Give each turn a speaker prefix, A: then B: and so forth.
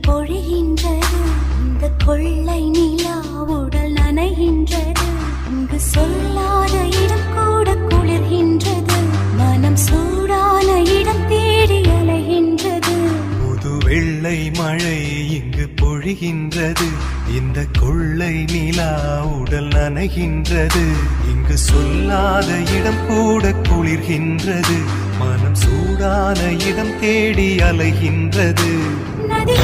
A: பொழிகின்றது. இந்த கொள்ளை நிலா உடல் நனைகின்றது. இங்கு சொல்லாத இடம் கூட குளிர்கின்றது. மனம் சூடான இடம் தேடி அலைகின்றது.
B: புது வெள்ளை மழை இங்கு பொழிகின்றது. இந்த கொள்ளை நிலா உடல் நனைகின்றது. இங்கு சொல்லாத இடம் கூட குளிர்கின்றது. மனம் சூடான இடம் தேடி அலைகின்றது.
A: நதி